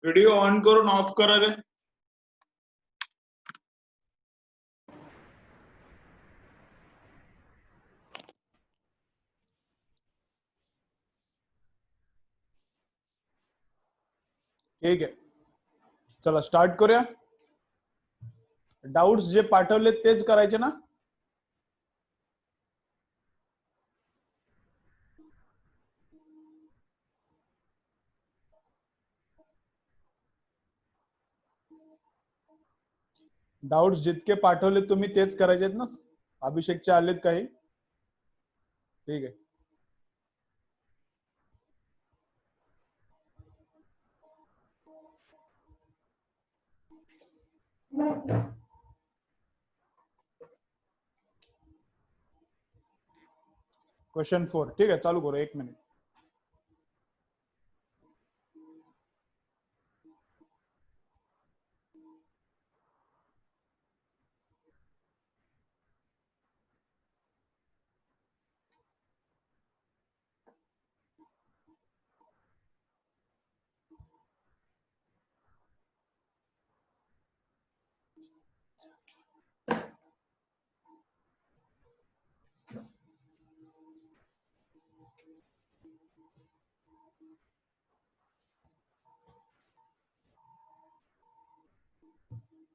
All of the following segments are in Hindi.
वीडियो ऑन करून ऑफ करा रे. ठीक आहे, चला स्टार्ट करूया. डाउट्स जे पाठवले तेच करायचे ना. डाउट्स जितके पाठवले तुम्ही तेच करायचे आहेत ना. अभिषेकचे आलेत काही. ठीक आहे. क्वेश्चन 4. ठीक आहे, चालू करू. 1 मिनिट.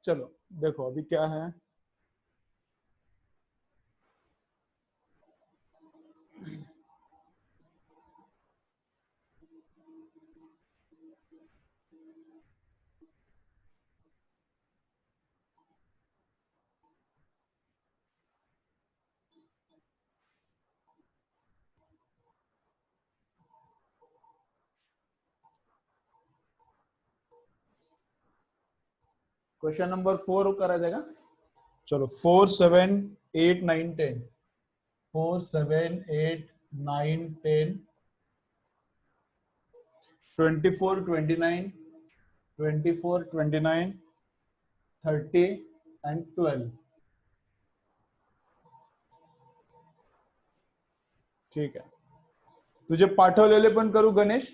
चलो देखो अभी क्या है. क्वेश्चन नंबर 4 करा जाएगा. चलो 4, 7, 8, 9, 10. 4, 7, 8, 9, 10, 24, 29, 24, 29, 30 and 12. ठीक आहे. तुझे पाठवलेले पण करू गणेश.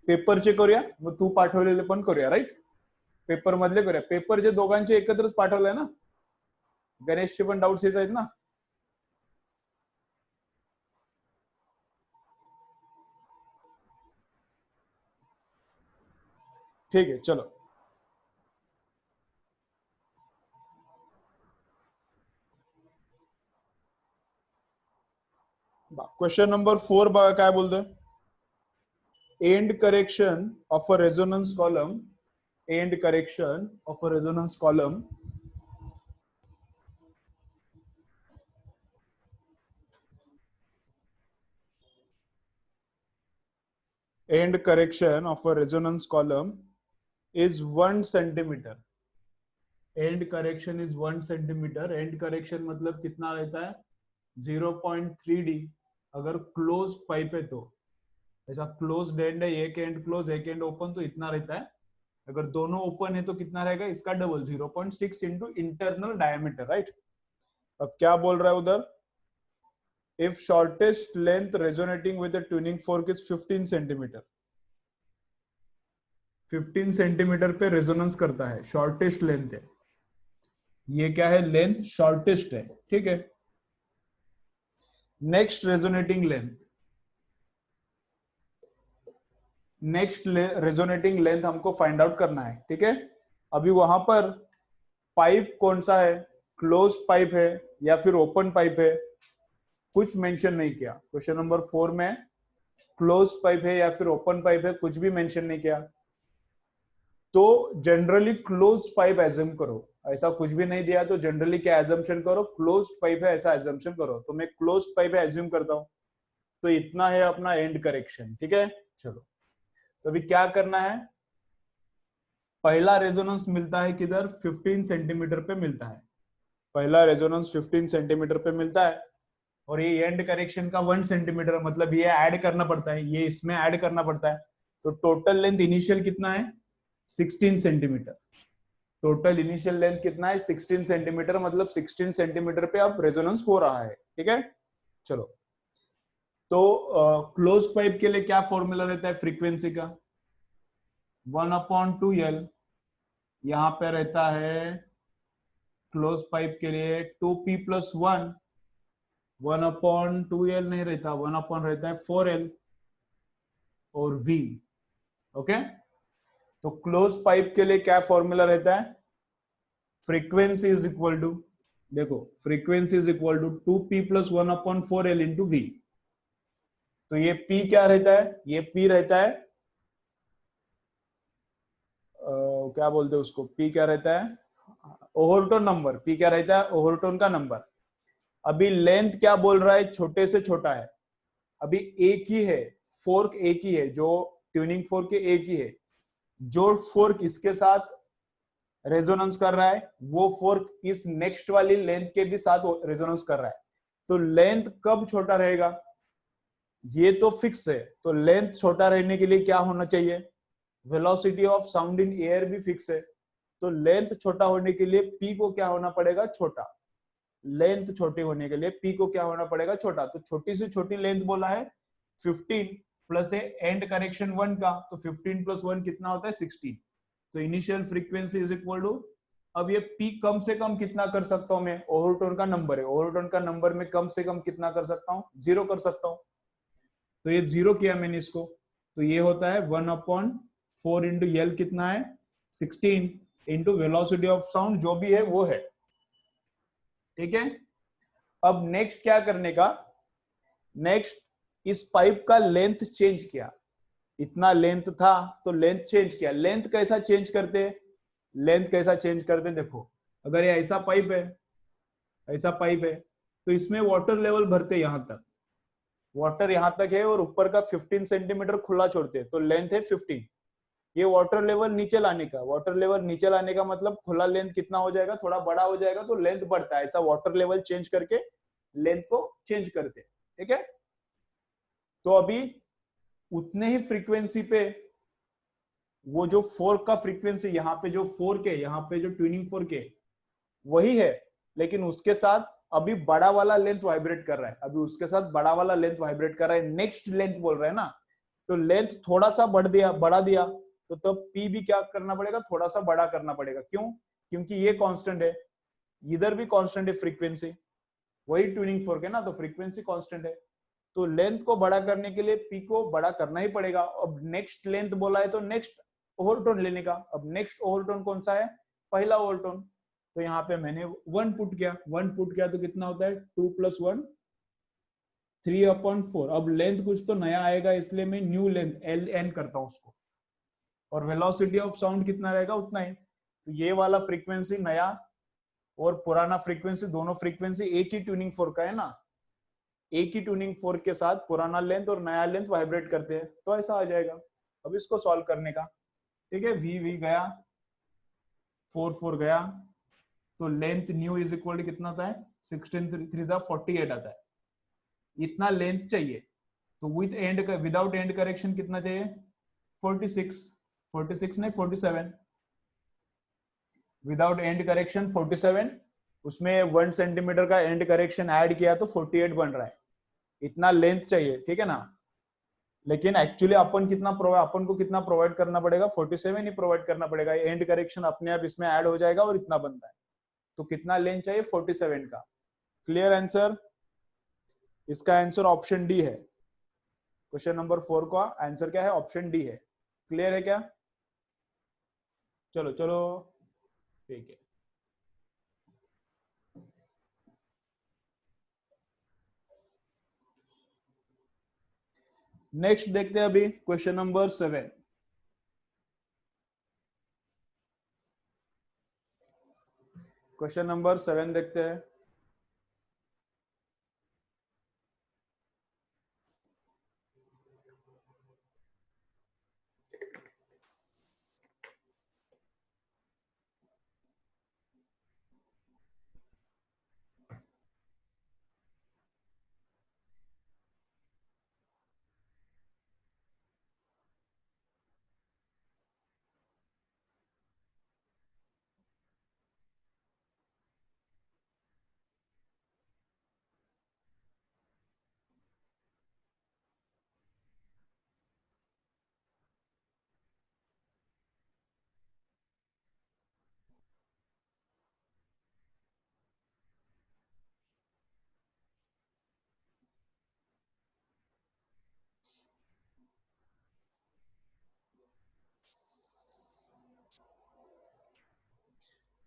पेपरचे करूया, मग तू पाठवलेले पण करूया. राईट, पेपर मधले करूया. पेपरचे दोघांचे एकत्रच पाठवलंय ना. गणेशचे पण डाऊट्स हेच आहेत ना. ठीक आहे, चलो. क्वेश्चन नंबर 4 बघा काय बोलतोय. And correction of a resonance column. And correction of a resonance column end correction of a resonance column is 1 centimeter. end correction is 1 centimeter. end correction मतलब कितना रहता है 0.3D. अगर क्लोज पाइप है तो ऐसा क्लोज एंड है, एक एंड क्लोज एक एंड ओपन, तो इतना रहता है. अगर दोनों ओपन है तो कितना रहेगा, इसका double 0.6 into internal diameter. Right. अब क्या बोल रहा है उधर. if shortest length resonating with the tuning fork is 15 centimetre. 15 centimetre पे रेजोनेंस करता है. शॉर्टेस्ट लेंथ है ये. क्या है, लेंथ शॉर्टेस्ट है. ठीक है. Next resonating length. Next resonating length हमको फाइंड आउट करना है. ठीक है. अभी वहां पर पाइप कौन सा है, क्लोज पाइप है या फिर ओपन पाइप है, कुछ मेंशन नहीं किया. क्वेश्चन नंबर 4 में क्लोज पाइप है या फिर ओपन पाइप है, कुछ भी मेंशन नहीं किया. तो जनरली क्लोज पाइप एज्यूम करो. ऐसा कुछ भी नहीं दिया तो जनरली क्या एजम्पशन करो, क्लोज पाइप है ऐसा एजम्पशन करो. तो मैं क्लोज पाइप है एज्यूम करता हूं. तो इतना है अपना एंड करेक्शन. ठीक है. चलो तो अभी क्या करना है. पहला रेजोनेंस मिलता है किधर, 15 सेंटीमीटर पे मिलता है. पहला रेजोनेंस 15 सेंटीमीटर पे मिलता है. और ये एंड करेक्शन का 1 सेंटीमीटर, मतलब ये ऐड करना पड़ता है, ये इसमें ऐड करना पड़ता है. तो टोटल लेंथ इनिशियल कितना है 16 सेंटीमीटर. टोटल इनिशियल लेंथ कितना है 16 सेंटीमीटर. मतलब 16 सेंटीमीटर पे अब रेजोनेंस हो रहा है. ठीक है. चलो तो क्लोज पाइप के लिए क्या फॉर्मूला रहता है फ्रीक्वेंसी का. 1/2L, यहाँ पे रहता है क्लोज पाइप के लिए 2p+1, 1/2L नहीं रहता, 1 रहता है 4L और V। ओके, तो क्लोज पाइप के लिए क्या फॉर्मूला रहता है? फ्रीक्वेंसी इज इक्वल टू, देखो frequency is equal to 2p+1/4L into V। तो ये P क्या रहता है? ये P रहता है क्या बोलते हैं उसको, P क्या रहता है? Overtone number. P क्या रहता है? ओवरटोन का नंबर। अभी लेंथ क्या बोल रहा है? छोटे से छोटा है। अभी एक ही है, फोर्क एक ही है, जो ट्यूनिंग फोर्क एक ही है। जो फोर्क इसके साथ रेजोनेंस कर रहा है, वो फोर्क इस नेक्स्ट वाली लेंथ के भी साथ रेजोनेंस कर रहा है। तो लेंथ कब छोटा रहेगा? ये तो फिक्स है। तो लेंथ छोटा रहने के लिए क्या होना चाहिए? Velocity of sound in air भी फिक्स है। तो लेंथ छोटा होने के लिए पी को क्या होना पड़ेगा? छोटा। लेंथ छोटी होने के लिए पी को क्या होना पड़ेगा? छोटा। तो छोटी से छोटी लेंथ बोला है 15 प्लस एंड करेक्शन 1 का, तो 15 + 1 कितना होता है? 16। तो initial frequency is equal to, अब ये पी कम से कम कितना कर सकता हूं मैं? ओवरटोन का नंबर है, ओवरटोन का नंबर में कम से कम कितना कर सकता हूं? 0 कर सकता हूं। तो ये 0 किया मैंने इसको, तो ये होता है 1/4 इंटू एल, कितना है? 16 इंटू वेलोसिटी ऑफ साउंड जो भी है वो है। ठीक है, अब नेक्स्ट क्या करने का? नेक्स्ट इस पाइप का लेंथ चेंज किया। इतना लेंथ था तो लेंथ चेंज किया। लेंथ कैसा चेंज करते? लेंथ कैसा चेंज करते देखो, अगर ये ऐसा पाइप है, ऐसा पाइप है, तो इसमें वाटर लेवल भरते यहां तक, वाटर यहां तक है और ऊपर का 15 सेंटीमीटर खुला छोड़ते, तो लेंथ है 15। ये वाटर लेवल नीचे लाने का, वाटर लेवल नीचे लाने का मतलब खुला लेंथ कितना हो जाएगा? थोड़ा बड़ा हो जाएगा, तो लेंथ बढ़ता है। ऐसा वाटर लेवल चेंज करके लेंथ को चेंज करते। ठीक है, तो अभी उतने ही फ्रीक्वेंसी पे वो जो फोर्क का फ्रीक्वेंसी, यहाँ पे जो फोर्क है, यहाँ पे जो ट्यूनिंग फोर्क है वही है, लेकिन उसके साथ अभी बड़ा वाला लेंथ वाइब्रेट कर रहा है। अभी उसके साथ बड़ा वाला लेंथ वाइब्रेट कर रहा है, नेक्स्ट लेंथ बोल रहा है ना। तो लेंथ थोड़ा सा बढ़ा दिया, तो तब पी भी क्या करना पड़ेगा? थोड़ा सा बड़ा करना पड़ेगा। क्यों? क्योंकि ये कांस्टेंट है, इधर भी कांस्टेंट है फ्रीक्वेंसी, वही ट्यूनिंग फोर्क है ना, तो फ्रीक्वेंसी कांस्टेंट है। तो लेंथ को बड़ा करने के लिए पी को बड़ा करना ही पड़ेगा। अब नेक्स्ट लेंथ बोला है तो नेक्स्ट ओवरटोन लेने का। अब नेक्स्ट ओवरटोन कौन सा है? पहला ओवरटोन। तो यहाँ पे मैंने 1 पुट किया, 1 पुट किया तो कितना होता है? 2+1, 3/4। अब लेंथ कुछ तो नया आएगा, इसलिए मैं न्यू लेंथ LN करता हूँ उसको। और वेलोसिटी ऑफ साउंड कितना रहेगा? उतना ही। तो ये वाला फ्रीक्वेंसी नया और पुराना फ्रीक्वेंसी, दोनों फ्रीक्वेंसी एक ही ट्यूनिंग फोर्क का है ना, एक ही ट्यूनिंग फोर्क के साथ पुराना लेंथ और नया लेंथ वाइब्रेट करते हैं, तो ऐसा आ जाएगा। अब इसको सॉल्व करने का, ठीक है, वी गया, 4 गया, तो length new is equal to कितना आता है? 16 3 48 आता है। इतना लेंथ चाहिए, तो with and without and correction कितना चाहिए? 46, 46 नहीं 47, विदाउट एंड करेक्शन 47, उसमें 1 सेंटीमीटर का एंड करेक्शन ऐड किया तो 48 बन रहा है। इतना लेंथ चाहिए, ठीक है ना। लेकिन एक्चुअली अपन को कितना प्रोवाइड करना पड़ेगा? 47 ही प्रोवाइड करना पड़ेगा। एंड करेक्शन अपने आप इसमें ऐड हो जाएगा और इतना बनता है। तो कितना लेंथ चाहिए? 47 का। Clear answer? इसका आंसर ऑप्शन डी है। क्वेश्चन नंबर 4 का आंसर क्या है? ऑप्शन डी है। क्लियर है क्या? चलो चलो, ठीक है। नेक्स्ट देखते हैं अभी क्वेश्चन नंबर 7। क्वेश्चन नंबर 7 देखते हैं।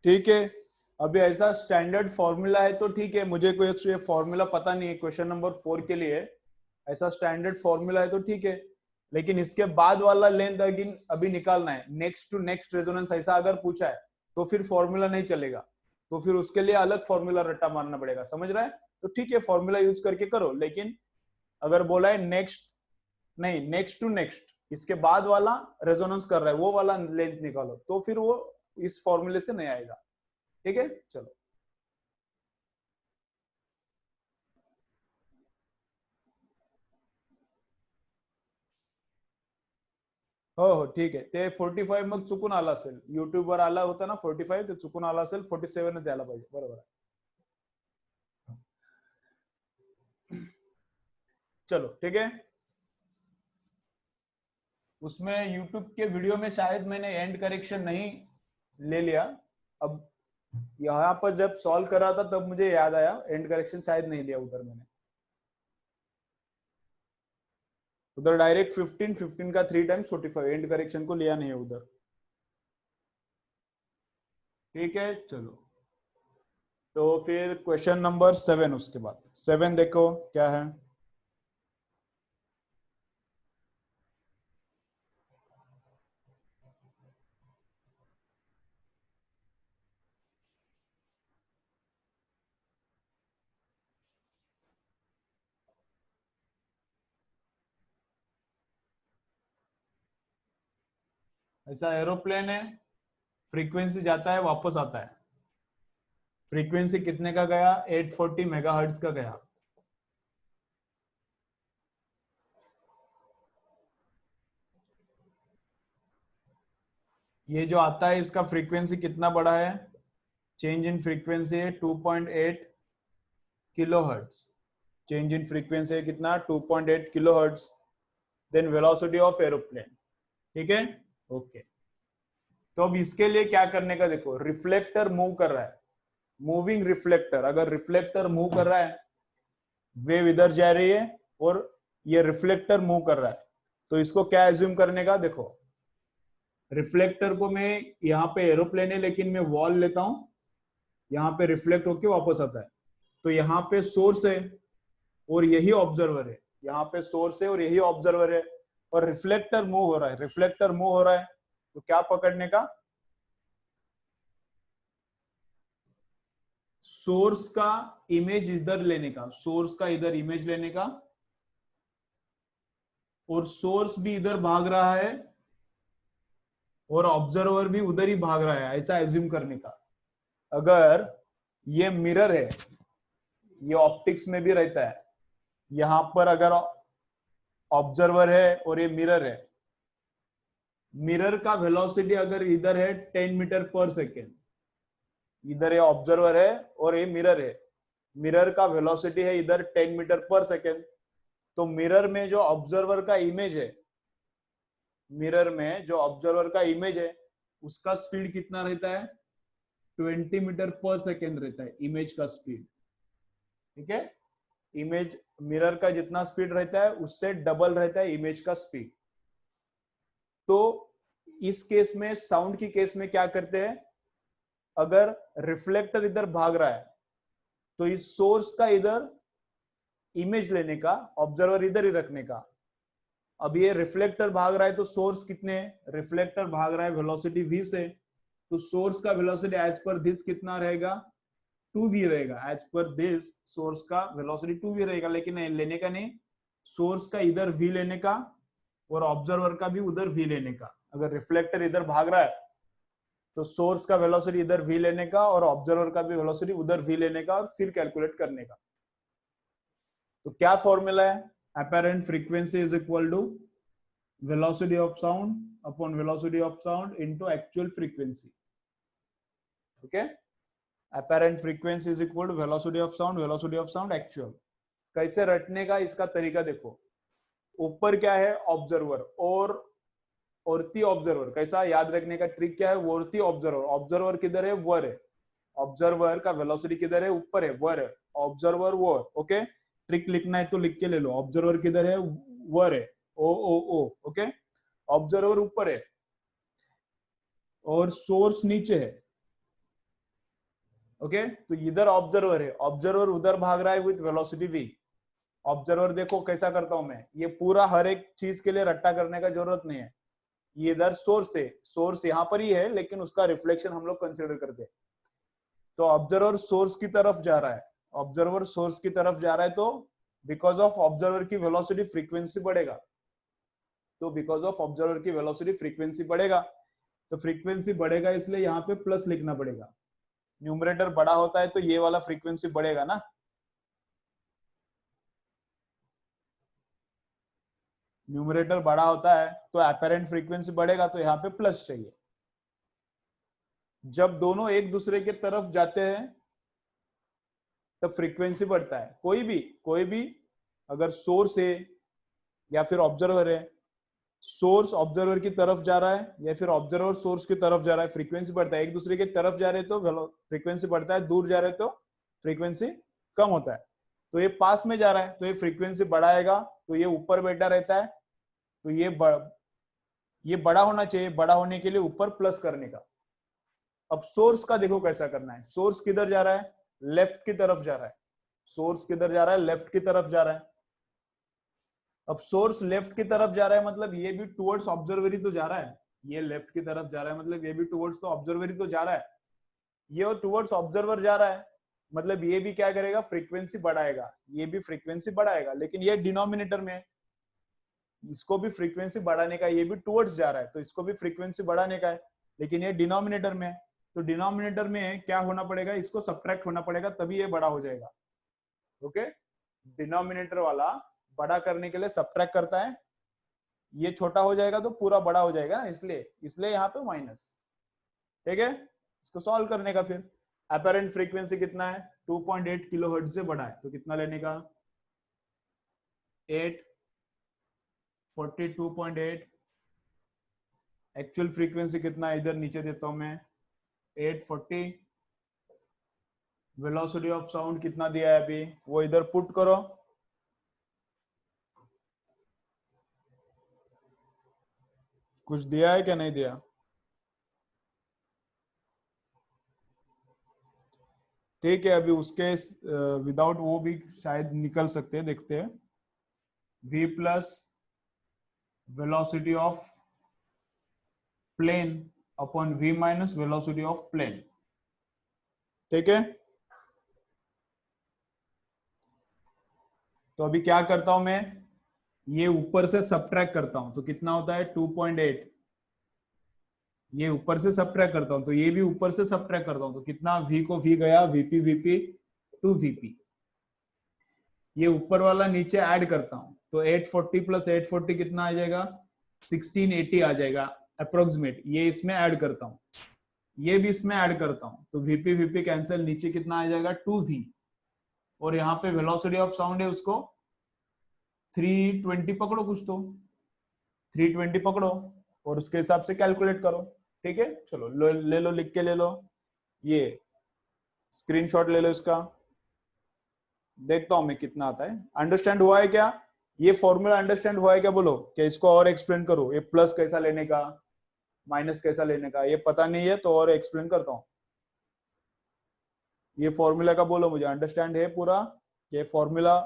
ठीक है। अभी ऐसा स्टैंडर्ड फॉर्मूला है तो ठीक है, मुझे कोई ये फॉर्मूला पता नहीं है क्वेश्चन नंबर 4 के लिए, ऐसा स्टैंडर्ड फॉर्मूला है तो ठीक है, लेकिन इसके बाद वाला लेंथ अगेन अभी निकालना है। नेक्स्ट टू नेक्स्ट रेजोनेंस ऐसा अगर पूछा है तो फिर फॉर्मूला नहीं चलेगा, तो फिर उसके लिए अलग फॉर्मूला रट्टा मारना पड़ेगा, समझ रहा है? तो ठीक है, फॉर्मूला यूज करके करो, लेकिन अगर बोला है नेक्स्ट नहीं, नेक्स्ट टू नेक्स्ट, इसके बाद वाला रेजोनेंस कर रहा है वो वाला लेंथ निकालो, तो फिर वो इस फॉर्मूले से नहीं आएगा। ठीक है, चलो। हो ठीक आहे, ते 45 मग चुकून आला असेल, युट्यूब वर आला होता ना 45, ते चुकून आला असेल, 47च यायला पाहिजे, बरोबर आहे। चलो ठीक है, उसमें यूट्यूब के वीडियो में शायद मैंने एंड करेक्शन नहीं ले लिया। अब यहाँ पर जब सॉल्व कर रहा था तब मुझे याद आया एंड करेक्शन शायद नहीं लिया उधर मैंने, उधर डायरेक्ट 15 का 3 टाइम्स 45, एंड करेक्शन को लिया नहीं है उधर। ठीक है, चलो। तो फिर क्वेश्चन नंबर 7, उसके बाद 7 देखो क्या है। ऐसा एरोप्लेन है, फ्रीक्वेंसी जाता है वापस आता है, फ्रीक्वेंसी कितने का गया? 840 मेगाहर्ट्ज का गया। ये जो आता है इसका फ्रीक्वेंसी कितना बड़ा है? चेंज इन फ्रीक्वेंसी है 2.8 किलोहर्ट्ज, चेंज इन फ्रीक्वेंसी है कितना? 2.8 kilohertz. Then velocity of aeroplane. ठीक है, ओके। तो अब इसके लिए क्या करने का देखो, रिफ्लेक्टर मूव कर रहा है, मूविंग रिफ्लेक्टर, अगर रिफ्लेक्टर मूव कर रहा है, वेव इधर जा रही है और ये रिफ्लेक्टर मूव कर रहा है, तो इसको क्या एज्यूम करने का देखो, रिफ्लेक्टर को मैं यहाँ पे एरोप्लेन है लेकिन मैं वॉल लेता हूं, यहाँ पे रिफ्लेक्ट होके वापस आता है, तो यहाँ पे सोर्स है और यही ऑब्जर्वर है, यहाँ पे सोर्स है और यही ऑब्जर्वर है, और रिफ्लेक्टर मूव हो रहा है, रिफ्लेक्टर मूव हो रहा है, तो क्या पकड़ने का? सोर्स का इमेज इधर लेने का, सोर्स का इधर इमेज लेने का, और सोर्स भी इधर भाग रहा है और ऑब्जर्वर भी उधर ही भाग रहा है, ऐसा एज्यूम करने का। अगर ये मिरर है, ये ऑप्टिक्स में भी रहता है, यहां पर अगर ऑब्जर्वर है और ये मिरर है, मिरर का वेलोसिटी अगर इधर है 10 मीटर पर सेकेंड, इधर ये ऑब्जर्वर है और ये मिरर है, मिरर का वेलोसिटी है इधर 10 मीटर पर सेकेंड, तो मिरर में जो ऑब्जर्वर का इमेज है, मिरर में जो ऑब्जर्वर का इमेज है उसका स्पीड कितना रहता है? 20 मीटर पर सेकेंड रहता है इमेज का स्पीड। ठीक है, इमेज मिरर का जितना स्पीड रहता है उससे डबल रहता है इमेज का स्पीड। तो इस केस में, साउंड की केस में क्या करते हैं, अगर रिफ्लेक्टर इधर भाग रहा है तो इस सोर्स का इधर इमेज लेने का, ऑब्जर्वर इधर ही रखने का। अब ये रिफ्लेक्टर भाग रहा है तो सोर्स कितने, रिफ्लेक्टर भाग रहा है वेलोसिटी v से, तो सोर्स का वेलोसिटी एज पर दिस कितना रहेगा? 2v रहेगा, एज पर दिस सोर्स का वेलोसिटी 2v रहेगा, लेकिन लेने का नहीं, सोर्स का इधर v लेने का और ऑब्जर्वर का भी उधर v लेने का। अगर रिफ्लेक्टर इधर भाग रहा है तो सोर्स का वेलोसिटी इधर v लेने का और ऑब्जर्वर का भी वेलोसिटी उधर v लेने का, और फिर कैलकुलेट करने का। तो क्या फॉर्मूला है? apparent frequency is equal to velocity of sound upon velocity of sound into actual frequency. okay, apparent frequency is equal to velocity of sound actual। कैसे रटने का इसका तरीका देखो, ऊपर क्या है? ऑब्जर्वर और औरती ऑब्जर्वर। कैसा याद रखने का ट्रिक क्या है? वर्ती ऑब्जर्वर, ऑब्जर्वर किधर है? वर है, ऑब्जर्वर का वेलोसिटी किधर है? ऊपर है, वर है, ऑब्जर्वर वर। ओके, ट्रिक लिखना है तो लिख के ले लो, ऑब्जर्वर किधर है? वर है, ओ ओ ओ। ओके, ऑब्जर्वर ऊपर है और सोर्स नीचे है, ओके तो इधर ऑब्जर्वर है, ऑब्जर्वर उधर भाग रहा है विथ वेलोसिटी v। ऑब्जर्वर देखो कैसा करता हूं मैं, ये पूरा हर एक चीज के लिए रट्टा करने का जरूरत नहीं है। ये इधर सोर्स है, सोर्स यहाँ पर ही है लेकिन उसका रिफ्लेक्शन हम लोग कंसिडर करते हैं। तो ऑब्जर्वर सोर्स की तरफ जा रहा है, ऑब्जर्वर सोर्स की तरफ जा रहा है, तो बिकॉज ऑफ ऑब्जर्वर की वेलोसिटी फ्रीक्वेंसी बढ़ेगा, तो बिकॉज ऑफ ऑब्जर्वर की वेलोसिटी फ्रीक्वेंसी बढ़ेगा, तो फ्रीक्वेंसी बढ़ेगा इसलिए यहाँ पे प्लस लिखना पड़ेगा। न्यूमरेटर बड़ा होता है तो ये वाला फ्रीक्वेंसी बढ़ेगा ना, न्यूमरेटर बड़ा होता है तो अपेरेंट फ्रीक्वेंसी बढ़ेगा, तो यहाँ पे प्लस चाहिए। जब दोनों एक दूसरे के तरफ जाते हैं तब फ्रीक्वेंसी बढ़ता है। कोई भी अगर सोर्स है या फिर ऑब्जर्वर है, सोर्स ऑब्जर्वर की तरफ जा रहा है या फिर ऑब्जर्वर सोर्स की तरफ जा रहा है, फ्रीक्वेंसी बढ़ता है। एक दूसरे की तरफ जा रहे तो फ्रीक्वेंसी बढ़ता है, दूर जा रहे तो फ्रीक्वेंसी कम होता है। तो ये पास में जा रहा है तो ये फ्रीक्वेंसी बढ़ाएगा, तो ये ऊपर बैठा रहता है, तो ये बड़ा होना चाहिए, बड़ा होने के लिए ऊपर प्लस करने का। अब सोर्स का देखो कैसा करना है, सोर्स किधर जा रहा है, लेफ्ट की तरफ जा रहा है, सोर्स किधर जा रहा है, लेफ्ट की तरफ जा रहा है। अब सोर्स लेफ्ट की तरफ जा रहा है मतलब ये भी टुवर्ड्स ऑब्जर्वरी तो जा रहा है, ये लेफ्ट की तरफ जा रहा है मतलब ये भी टुवर्ड्स तो ऑब्जर्वरी तो जा रहा है, ये टुवर्ड्स ऑब्जर्वर जा रहा है मतलब ये भी क्या करेगा, फ्रीक्वेंसी बढ़ाएगा, ये भी फ्रीक्वेंसी बढ़ाएगा, लेकिन ये डिनोमिनेटर में है, इसको भी फ्रीक्वेंसी बढ़ाने का, ये भी टुवर्ड्स जा रहा है तो इसको भी फ्रीक्वेंसी बढ़ाने का है, लेकिन ये डिनोमिनेटर में है, तो डिनोमिनेटर में क्या होना पड़ेगा, इसको सब्ट्रैक्ट होना पड़ेगा तभी ये बड़ा हो जाएगा। ओके, डिनोमिनेटर वाला बड़ा करने के लिए सब्ट्रैक्ट करता है, ये छोटा हो जाएगा तो पूरा बड़ा हो जाएगा ना, इसलिए इसलिए यहाँ पे माइनस। ठीक है, इसको सॉल्व करने का फिर अपरेंट फ्रीक्वेंसी कितना है, 2.8 किलोहर्ट्ज से बड़ा है तो कितना लेने का, 842.8। एक्चुअल फ्रीक्वेंसी कितना है, इधर नीचे देता हूं मैं 840। वेलोसिटी ऑफ साउंड कितना दिया है अभी, वो इधर पुट करो, कुछ दिया है क्या नहीं दिया। ठीक है, अभी उसके विदाउट वो भी शायद निकल सकते हैं, देखते हैं। v plus velocity of plane upon v minus velocity of plane. ठीक है, तो अभी क्या करता हूं मैं, ये ऊपर से सब्ट्रैक्ट करता हूं तो कितना होता है 2.8, ये ऊपर से सब्ट्रैक्ट करता हूं तो ये भी ऊपर से सब्ट्रैक्ट करता हूं तो कितना, v को v गया, vp 2vp, ये ऊपर वाला नीचे ऐड करता हूं तो 840 प्लस 840 कितना आ जाएगा, 1680 आ जाएगा अप्रोक्सीमेट, ये इसमें ऐड करता हूं, ये भी इसमें ऐड करता हूं तो vp कैंसिल, नीचे कितना आ जाएगा 2v, और यहाँ पे वेलोसिटी ऑफ साउंड है उसको 320 पकड़ो, कुछ तो 320 पकड़ो और उसके हिसाब से कैलकुलेट करो। ठीक है, चलो ले लो, लिख के ले लो, ये स्क्रीनशॉट ले लो इसका, देखता हूं मैं कितना आता है। अंडरस्टैंड हुआ है क्या, ये फॉर्मूला अंडरस्टैंड हुआ है क्या, बोलो क्या, इसको और एक्सप्लेन करो, ये प्लस कैसा लेने का, माइनस कैसा लेने का, ये पता नहीं है तो और एक्सप्लेन करता हूँ। ये फॉर्मूला का बोलो मुझे, अंडरस्टैंड है पूरा, ये फॉर्मूला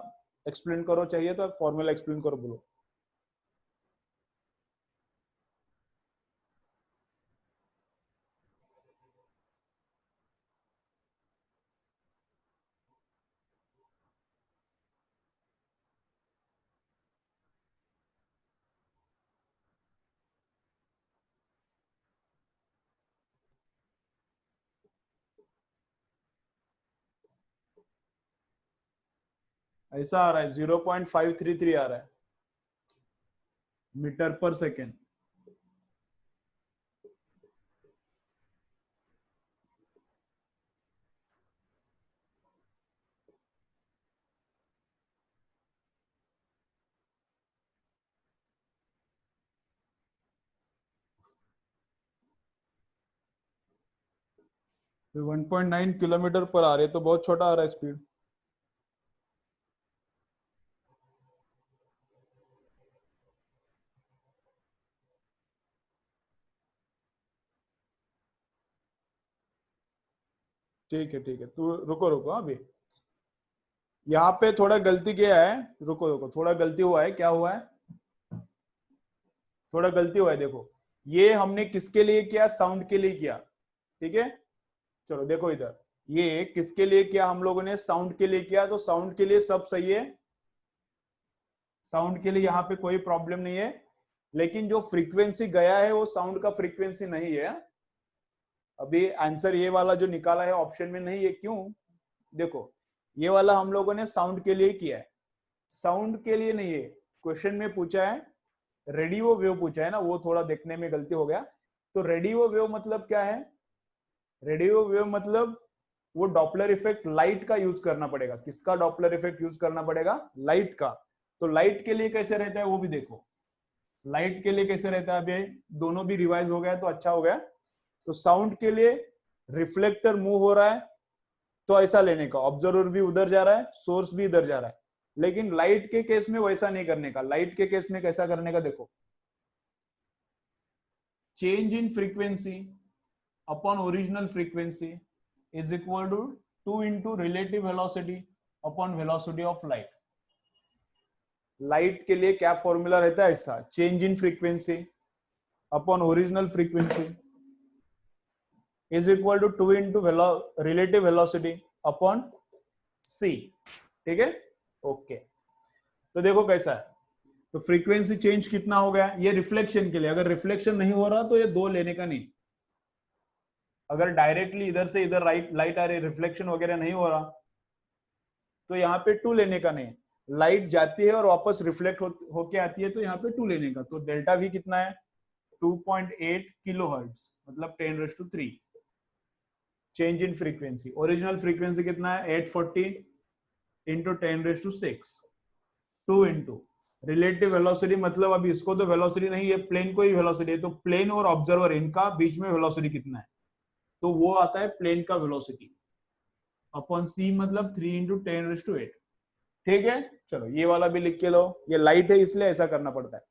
एक्सप्लेन करो, चाहिए तो फॉर्मूला एक्सप्लेन करो, बोलो। ऐसा आ रहा है 0.533 आ रहा है मीटर पर सेकेंड। 1.9 किलोमीटर पर आ रही है तो बहुत छोटा आ रहा है स्पीड। ठीक है, तू रुको रुको अभी। यहाँ पे थोड़ा गलती किया है, रुको रुको, थोड़ा गलती हुआ है, क्या हुआ है, थोड़ा गलती हुआ है, देखो। ये हमने किसके लिए किया, साउंड के लिए किया, ठीक है। चलो देखो इधर, ये किसके लिए किया, हम लोगों ने साउंड के लिए किया, तो साउंड के लिए सब सही है, साउंड के लिए यहाँ पे कोई प्रॉब्लम नहीं है। लेकिन जो फ्रीक्वेंसी गया है वो साउंड का फ्रीक्वेंसी नहीं है। अभी आंसर ये वाला जो निकाला है ऑप्शन में नहीं है, क्यों, देखो ये वाला हम लोगों ने साउंड के लिए किया है, साउंड के लिए नहीं है। क्वेश्चन में पूछा है रेडियो वेव पूछा है ना, वो थोड़ा देखने में गलती हो गया। तो रेडियो वेव मतलब क्या है, रेडियो वेव मतलब वो डॉपलर इफेक्ट लाइट का यूज करना पड़ेगा। किसका डॉपलर इफेक्ट यूज करना पड़ेगा, लाइट का। तो लाइट के लिए कैसे रहता है वो भी देखो, लाइट के लिए कैसे रहता है। अभी दोनों भी रिवाइज हो गया तो अच्छा हो गया। तो साउंड के लिए रिफ्लेक्टर मूव हो रहा है तो ऐसा लेने का, ऑब्जर्वर भी उधर जा रहा है, सोर्स भी इधर जा रहा है। लेकिन लाइट के केस में वैसा नहीं करने का, लाइट के केस में कैसा करने का, देखो change in frequency upon original frequency is equal to 2 into relative velocity upon velocity of light. Light के लिए क्या फॉर्मूला रहता है, ऐसा change in frequency upon original frequency is equal to 2 into relative velocity upon C, ठीक है, ओके। तो देखो कैसा है, तो फ्रीक्वेंसी चेंज कितना हो गया, ये रिफ्लेक्शन के लिए, अगर रिफ्लेक्शन नहीं हो रहा तो ये 2 लेने का नहीं। अगर डायरेक्टली इधर से इधर लाइट आ रही, रिफ्लेक्शन वगैरह नहीं हो रहा, तो यहाँ पे 2 लेने का नहीं। लाइट जाती है और वापस रिफ्लेक्ट होके आती है, तो यहाँ पे 2 लेने का। तो डेल्टा भी कितना है, 2.8 किलो हर्ट्ज, मतलब 10⁻³ change in frequency. Original frequency कितना है, 840 इंटू 10⁻⁶, 2 इंटू रिलेटिव वेलोसिटी, मतलब अभी इसको तो वेलोसिटी नहीं है, प्लेन को ही वेलोसिटी है, तो प्लेन और ऑब्जर्वर इनका बीच में वेलोसिटी कितना है, तो वो आता है प्लेन का वेलोसिटी अपॉन सी, मतलब 3 इंटू 10⁸ ठीक है। चलो ये वाला भी लिख के लो, ये लाइट है इसलिए ऐसा करना पड़ता है।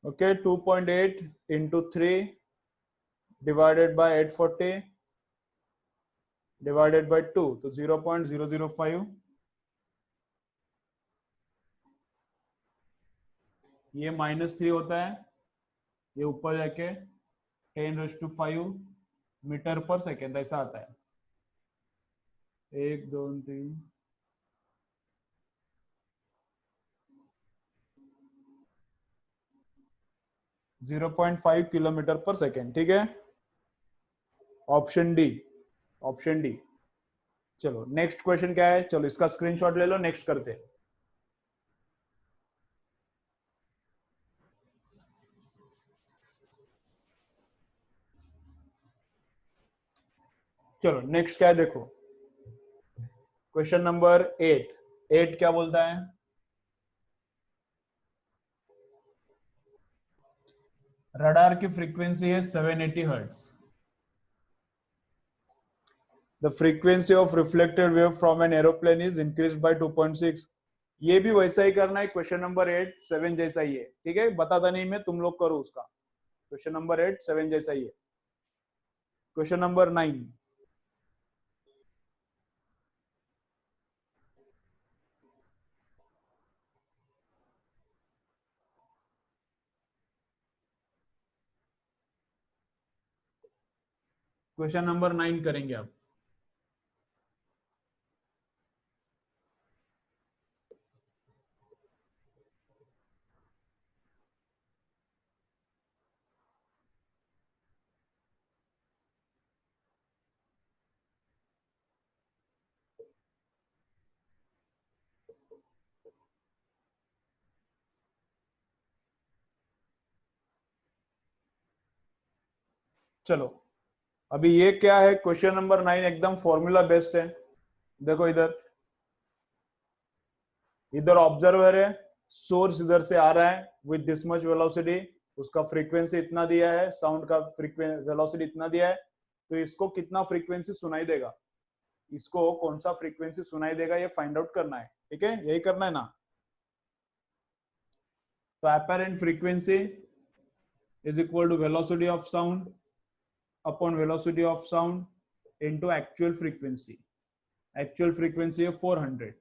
Okay, 2.8 into 3 divided by 840 divided by 2, तो 0.005। ये -3 होता है, ये ऊपर जाके 10⁵ मीटर पर सेकेंड ऐसा आता है। 1 2 3 0.5 किलोमीटर पर सेकेंड, ठीक है, ऑप्शन डी, ऑप्शन डी। चलो नेक्स्ट क्वेश्चन क्या है, चलो इसका स्क्रीनशॉट ले लो, नेक्स्ट करते हैं। चलो नेक्स्ट क्या है, देखो क्वेश्चन नंबर 8। 8 क्या बोलता है, रडार की फ्रीक्वेंसी है 780 hertz. The frequency of reflected wave from an aeroplane is increase by 2.6। ये भी वैसा ही करना है, क्वेश्चन नंबर 8 7 जैसा ही है, ठीक है, बताता नहीं मैं, तुम लोग करो उसका। क्वेश्चन नंबर 8 7 जैसा ही है। Question number 9। क्वेश्चन नंबर 9 करेंगे अब। चलो अभी ये क्या है, क्वेश्चन नंबर 9 एकदम फॉर्मूला बेस्ड है। देखो इधर, इधर ऑब्जर्वर है, सोर्स इधर से आ रहा है विद दिस मच वेलोसिटी, उसका फ्रीक्वेंसी इतना दिया है, साउंड का वेलोसिटी इतना दिया है, तो इसको कितना फ्रीक्वेंसी सुनाई देगा, इसको कौन सा फ्रीक्वेंसी सुनाई देगा ये फाइंड आउट करना है। ठीक है, यही करना है ना। तो apparent frequency is equal to velocity of sound upon velocity of sound into actual frequency। Actual frequency है 400।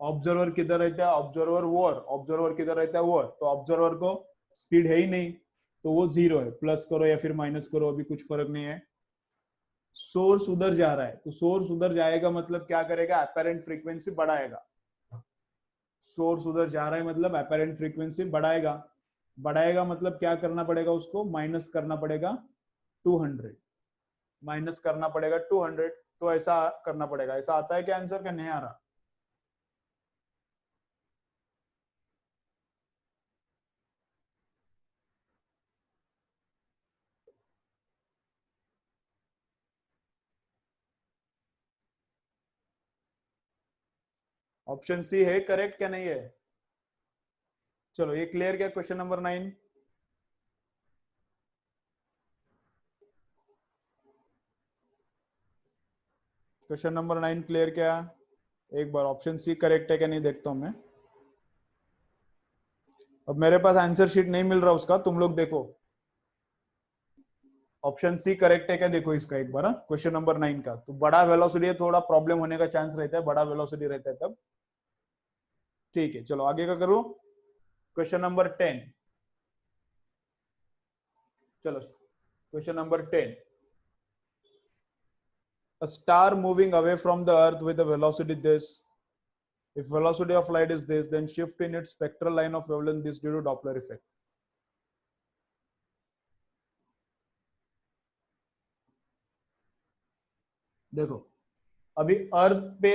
ऑब्जर्वर किधर रहता है, ऑब्जर्वर वोर, ऑब्जर्वर किधर रहता है वोर, तो ऑब्जर्वर को स्पीड है ही नहीं, तो वो जीरो है, प्लस करो या फिर माइनस करो अभी कुछ फर्क नहीं है। सोर्स उधर जा रहा है, तो सोर्स उधर जाएगा मतलब क्या करेगा, अपैरेंट फ्रीक्वेंसी बढ़ाएगा। सोर्स उधर जा रहा है मतलब अपैरेंट फ्रीक्वेंसी बढ़ाएगा, बढ़ाएगा मतलब क्या करना पड़ेगा, उसको माइनस करना पड़ेगा 200, माइनस करना पड़ेगा 200। तो ऐसा करना पड़ेगा। ऐसा आता है क्या आंसर, क्या नहीं आ रहा? ऑप्शन सी है करेक्ट, क्या नहीं है? चलो ये क्लियर क्या question number 9? Question number 9 clear क्या? एक बार ऑप्शन सी करेक्ट है क्या नहीं देखता हूं मैं। अब मेरे पास आंसर शीट नहीं मिल रहा उसका, तुम लोग देखो ऑप्शन सी करेक्ट है क्या, देखो इसका एक बार। क्वेश्चन नंबर 9 का तो बड़ा वेलोसिटी है, थोड़ा प्रॉब्लम होने का चांस रहता है, बड़ा वेलोसिटी रहता है तब। ठीक है, चलो आगे का करो। Question number 10। चलो question number 10। A star moving away from the earth with a velocity this, if velocity of light is this, then shift in its spectral line of wavelength this due to Doppler effect। देखो अभी अर्थ पे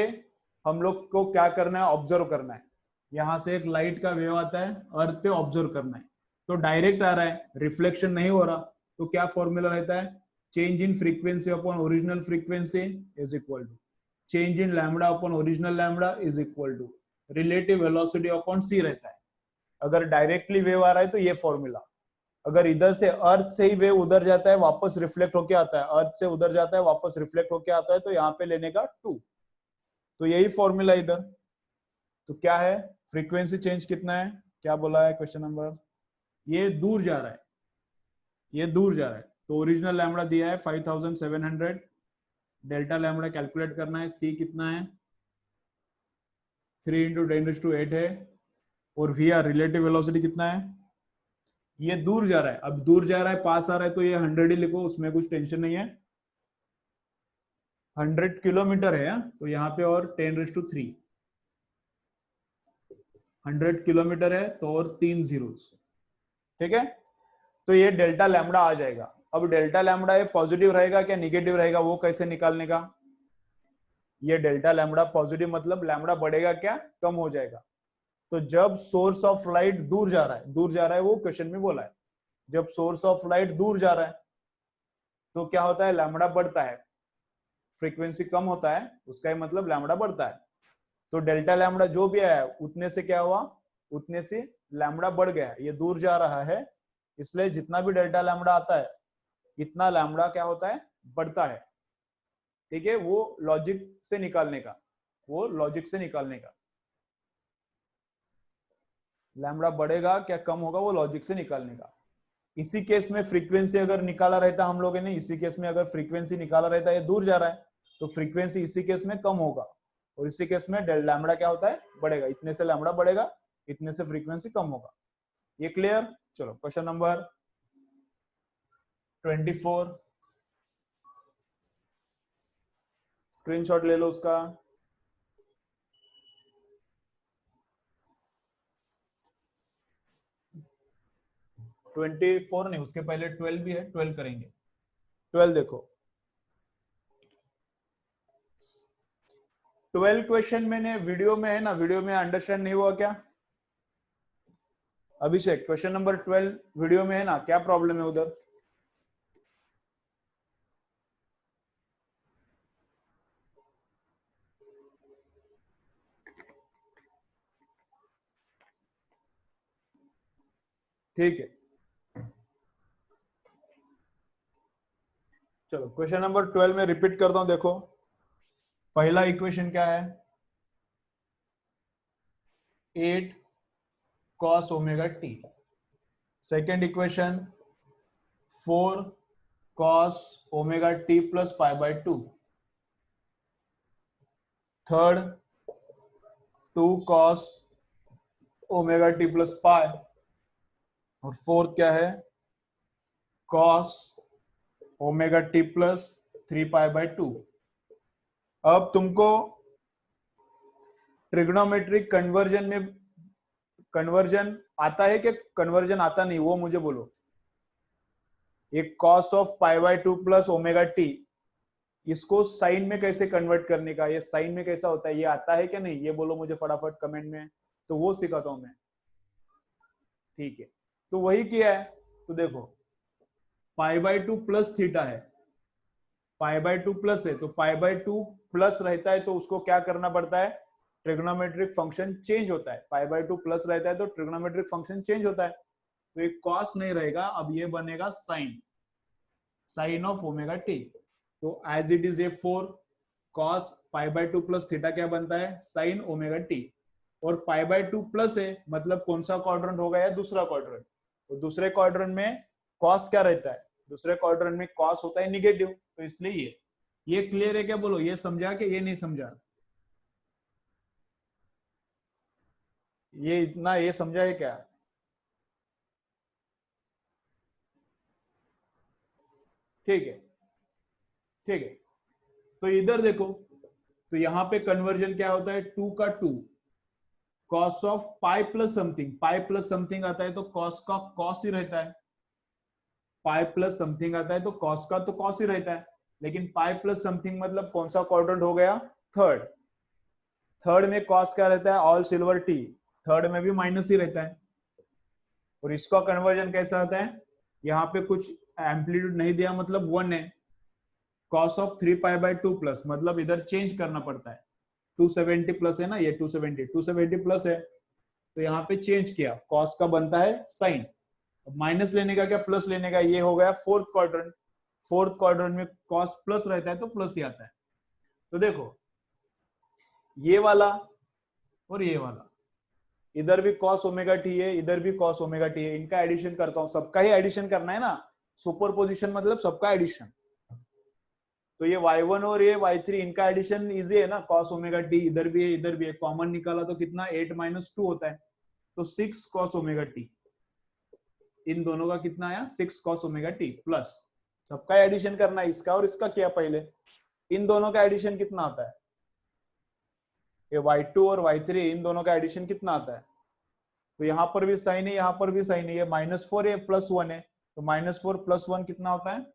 हम लोग को क्या करना है, ऑब्जर्व करना है। यहां से एक लाइट का वेव आता है, अर्थ पे ऑब्जर्व करना है, तो डायरेक्ट आ रहा है, रिफ्लेक्शन नहीं हो रहा, तो क्या फॉर्मूला रहता है, change in frequency upon original frequency is equal to change in lambda upon original lambda is equal to relative velocity upon C रहता है। अगर डायरेक्टली वेव आ रहा है तो ये फॉर्मूला, अगर इधर से अर्थ से ही वेव उधर जाता है वापस रिफ्लेक्ट होके आता है, अर्थ से उधर जाता है वापस रिफ्लेक्ट होके आता है, तो यहाँ पे लेने का 2, तो यही फॉर्मूला इधर। तो क्या है, फ्रीक्वेंसी चेंज कितना है, क्या बोला है क्वेश्चन नंबर, ये दूर जा रहा है, ये दूर जा रहा है, तो ओरिजिनल लैम्बडा दिया है 5700, डेल्टा लैम्बडा कैलकुलेट करना है, सी कितना है 3 इंटू 10⁸ है, और वी आर रिलेटिव वेलोसिटी कितना है, ये दूर जा रहा है, अब दूर जा रहा है पास आ रहा है तो ये 100 ही लिखो, उसमें कुछ टेंशन नहीं है। 100 किलोमीटर है, तो यहाँ पे और 10⁻3, 100 किलोमीटर है तो और 3 जीरोस। ठीक है, तो ये डेल्टा लैम्बडा आ जाएगा। अब डेल्टा लैम्बडा ये पॉजिटिव रहेगा क्या निगेटिव रहेगा, वो कैसे निकालने का, ये डेल्टा लैम्बडा पॉजिटिव मतलब लैम्बडा बढ़ेगा क्या कम हो जाएगा, तो जब सोर्स ऑफ लाइट दूर जा रहा है, दूर जा रहा है वो क्वेश्चन में बोला है, जब सोर्स ऑफ लाइट दूर जा रहा है तो क्या होता है, लैम्बडा बढ़ता है, फ्रीक्वेंसी कम होता है उसका ही मतलब लैम्बडा बढ़ता है। तो डेल्टा लैम्बडा जो भी आया उतने से क्या हुआ, उतने से लैम्बडा बढ़ गया, ये दूर जा रहा है, इसलिए जितना भी डेल्टा लैम्बडा आता है इतना लैम्बडा क्या होता है, बढ़ता है। ठीक है, वो लॉजिक से निकालने का, वो लॉजिक से निकालने का, लैम्बडा बढ़ेगा क्या कम होगा वो लॉजिक से निकालने का। इसी केस में फ्रीक्वेंसी अगर निकाला रहता हम लोगों ने, इसी केस में अगर फ्रीक्वेंसी निकाला रहता, ये दूर जा रहा है तो फ्रीक्वेंसी इसी केस में कम होगा, और इसी केस में लैम्बडा क्या होता है, बढ़ेगा, इतने से लैम्बडा बढ़ेगा, इतने से फ्रीक्वेंसी कम होगा। ये क्लियर? चलो क्वेश्चन नंबर 24, स्क्रीनशॉट ले लो उसका। 24 नहीं, उसके पहले 12 भी है, 12 करेंगे। 12 देखो, 12 क्वेश्चन मैंने वीडियो में है ना, वीडियो में अंडरस्टैंड नहीं हुआ क्या? अभिषेक क्वेश्चन नंबर 12 वीडियो में है ना, क्या प्रॉब्लम है उधर? ठीक है, चलो क्वेश्चन नंबर 12 में रिपीट करता हूं। देखो पहला इक्वेशन क्या है, 8 cos omega T. Second equation 4 cos omega T plus pi by 2। Third 2 cos omega T plus pi. और फोर्थ क्या है, cos omega T plus 3 pi by 2। अब तुमको ट्रिग्नोमेट्रिक कन्वर्जन में कन्वर्जन आता है कि कन्वर्जन आता नहीं, वो मुझे बोलो। ये cos of pi by 2 plus omega T, इसको साइन में कैसे कन्वर्ट करने का, ये साइन में कैसा होता है, ये आता है कि नहीं, ये बोलो मुझे फटाफट कमेंट में, तो वो सिखाता हूं मैं। ठीक है, तो वही किया है। तो देखो पाई बाय 2 प्लस थीटा है, पाई बाय 2 प्लस है, तो पाई बाय 2 प्लस रहता है तो उसको क्या करना पड़ता है, ट्रिग्नोमेट्रिक फंक्शन चेंज होता है। पाई बाय 2 प्लस रहता है तो ट्रिग्नोमेट्रिक फंक्शन चेंज होता है। तो एक कॉस नहीं रहेगा, अब ये बनेगा sine, sine of omega T. तो as it is a 4 cos pi by 2 plus theta क्या बनता है, साइन ओमेगा टी। और पाई बाय 2 प्लस है मतलब कौन सा क्वाड्रेंट होगा, या दूसरा क्वाड्रेंट। तो दूसरे क्वाड्रेंट में कॉस क्या रहता है, दूसरे क्वाड्रेंट में कॉस होता है निगेटिव, तो इसलिए ये क्लियर है क्या, बोलो ये समझा कि ये नहीं समझा, ये इतना ये समझा है क्या। ठीक है, ठीक है, तो इधर देखो, तो यहां पे कन्वर्जन क्या होता है, 2 का 2 cos of pi plus something, pi plus something आता है तो कॉस का कॉस ही रहता है, पाई प्लस समथिंग आता है तो कॉस का तो कॉस ही रहता है। लेकिन पाई प्लस समथिंग मतलब कौन सा क्वाड्रेंट हो गया, थर्ड। थर्ड में कॉस क्या रहता है, ऑल सिल्वर टी, थर्ड में भी माइनस ही रहता है। और इसका कन्वर्जन कैसा आता है, यहाँ पे कुछ एम्पलीट्यूड नहीं दिया मतलब 1 है, cos of 3 pi by 2 plus मतलब इधर चेंज करना पड़ता है, 270 प्लस है ना, ये 270 प्लस है, तो यहाँ पे चेंज किया, कॉस का बनता है साइन। माइनस लेने का क्या प्लस लेने का, ये हो गया फोर्थ क्वाड्रेंट। फोर्थ क्वाड्रेंट में कॉस प्लस रहता है तो प्लस ही आता है। तो देखो ये वाला और ये वाला, इधर भी cos ओमेगा टी है, इधर भी cos ओमेगा टी है, इनका एडिशन करता हूं, सबका ही एडिशन करना है ना, सुपर पोजिशन मतलब सबका एडिशन। तो ये y1 और ये y3 इनका एडिशन इजी है ना, cos ओमेगा टी इधर भी है इधर भी है, कॉमन निकाला तो कितना 8 माइनस 2 होता है, तो 6 cos ओमेगा टी। इन दोनों का कितना आया, 6 cos ओमेगा टी प्लस, सबका एडिशन करना है, इसका और इसका किया पहले, इन दोनों का एडिशन कितना आता है, ये y2 और y3 इन दोनों का एडिशन कितना आता है। तो यहाँ पर भी साइन है, यहाँ पर भी साइन है, ये -4 है +1 है, तो -4 + 1 कितना होता है,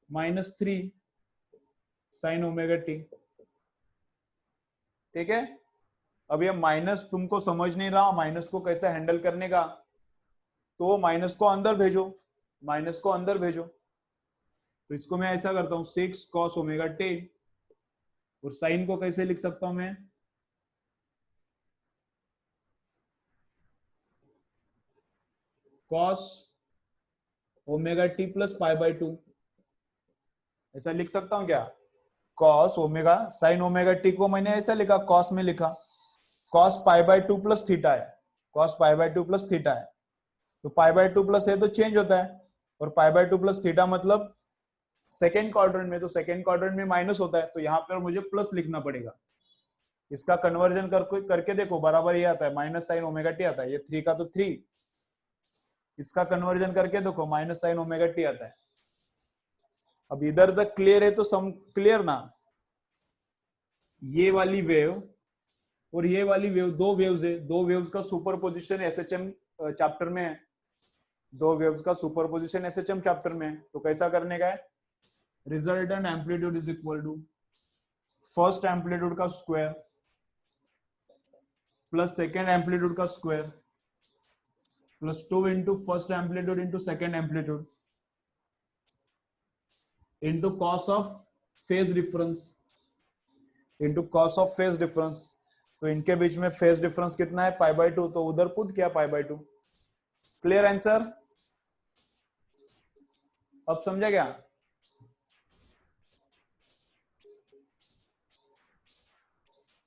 -3 साइन ओमेगा टी। ठीक है, अब ये माइनस तुमको समझ नहीं रहा माइनस को कैसे हैंडल करने का, तो माइनस को अंदर भेजो, माइनस को अंदर भेजो। तो इसको मैं ऐसा करता हूं 6 cos ओमेगा टी, और साइन को कैसे लिख सकता हूं मैं, cos omega T plus pi by 2, ऐसा लिख सकता हूं क्या, cos omega, sine omega T को मैंने ऐसा लिखा, cos में लिखा, cos pi by 2 plus theta है, cos pi by 2 plus theta है, तो पाई बाय 2 प्लस है तो चेंज होता है, और पाई बाय 2 प्लस थीटा मतलब सेकेंड क्वाड्रेंट में, तो सेकेंड क्वाड्रेंट में माइनस होता है, तो यहाँ पर मुझे प्लस लिखना पड़ेगा। इसका कन्वर्जन करके देखो बराबर ये आता है, माइनस साइन ओमेगा टी आता है, ये 3 का तो 3, इसका कन्वर्जन करके देखो माइनस साइन ओमेगा टी आता है। अब इधर तक क्लियर है तो सम क्लियर ना, ये वाली वेव और ये वाली वेव, दो वेव्स है, दो वेव्स का सुपरपोजिशन एसएचएम चैप्टर में है, दो वेव्स का सुपरपोजिशन एसएचएम चैप्टर में है। तो कैसा करने का है, resultant amplitude is equal to first amplitude का स्क्वायर प्लस सेकेंड एम्पलीट्यूड का square plus 2 into first amplitude into second amplitude into cos of phase difference, into cos of phase difference. तो इनके बीच में फेज डिफरेंस कितना है, पाई बाय 2, तो उधर पुट किया पाई बाय 2, क्लियर आंसर? अब समझा क्या?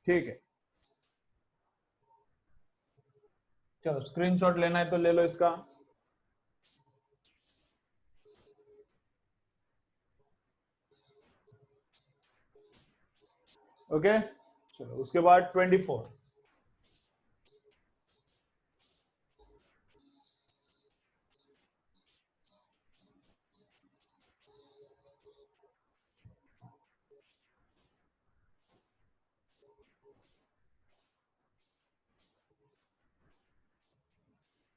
ठीक है, चलो स्क्रीनशॉट लेना है तो ले लो इसका। ओके, चलो उसके बाद 24।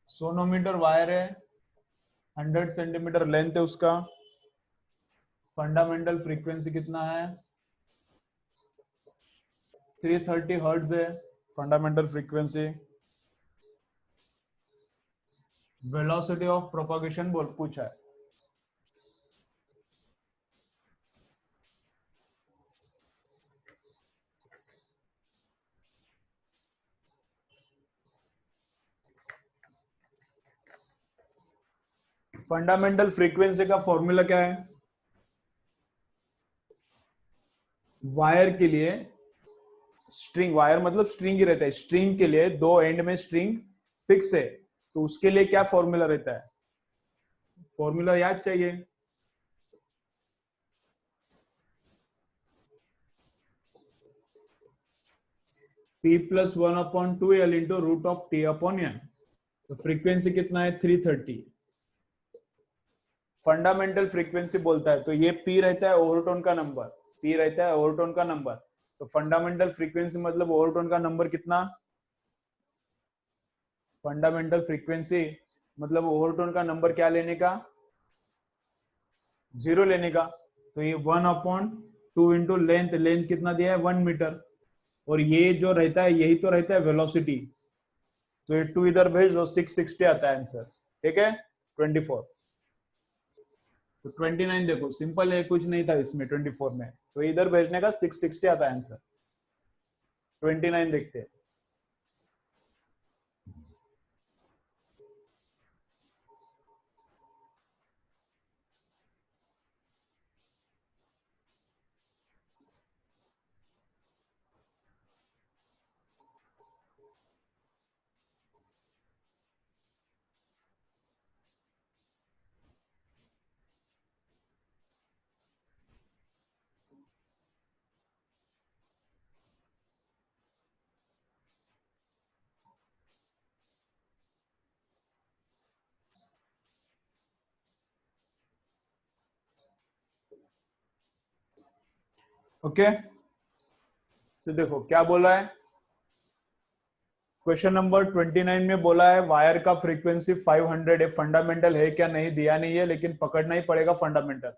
सोनोमीटर वायर है, 100 सेंटीमीटर लेंथ है उसका, फंडामेंटल फ्रीक्वेंसी कितना है? 330 हर्ट्ज है fundamental frequency. Velocity of propagation बोल पूछा है। फंडामेंटल फ्रीक्वेंसी का फॉर्मूला क्या है? वायर के लिए, स्ट्रिंग, वायर मतलब स्ट्रिंग ही रहता है, स्ट्रिंग के लिए दो एंड में स्ट्रिंग फिक्स है, तो उसके लिए क्या फॉर्मूला रहता है? फॉर्मूला याद चाहिए। P plus 1/2L into root of T upon N. तो फ्रीक्वेंसी कितना है? 330। फंडामेंटल फ्रीक्वेंसी बोलता है तो ये P रहता है ओवरटोन का नंबर, P रहता है ओवरटोन का नंबर। तो फंडामेंटल फ्रीक्वेंसी मतलब ओवरटोन का नंबर कितना? फंडामेंटल फ्रीक्वेंसी मतलब ओवरटोन का नंबर क्या लेने का? 0 लेने का। तो ये 1/2 इंटू लेंथ, लेंथ कितना दिया है? 1 मीटर। और ये जो रहता है यही तो रहता है वेलोसिटी, तो ये 2 इधर भेज दो, 660 आता है आंसर। ठीक है, 24। तो 29 देखो सिंपल है, कुछ नहीं था इसमें 24 में, तो इधर भेजने का 660 आता है आंसर। 29 देखते हैं। ओके, तो देखो क्या बोला है। क्वेश्चन नंबर 29 में बोला है वायर का फ्रीक्वेंसी 500 है, फंडामेंटल है क्या नहीं दिया नहीं है, लेकिन पकड़ना ही पड़ेगा फंडामेंटल।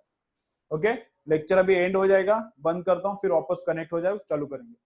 ओके, लेक्चर अभी एंड हो जाएगा, बंद करता हूँ, फिर वापस कनेक्ट हो जाए, चालू करेंगे।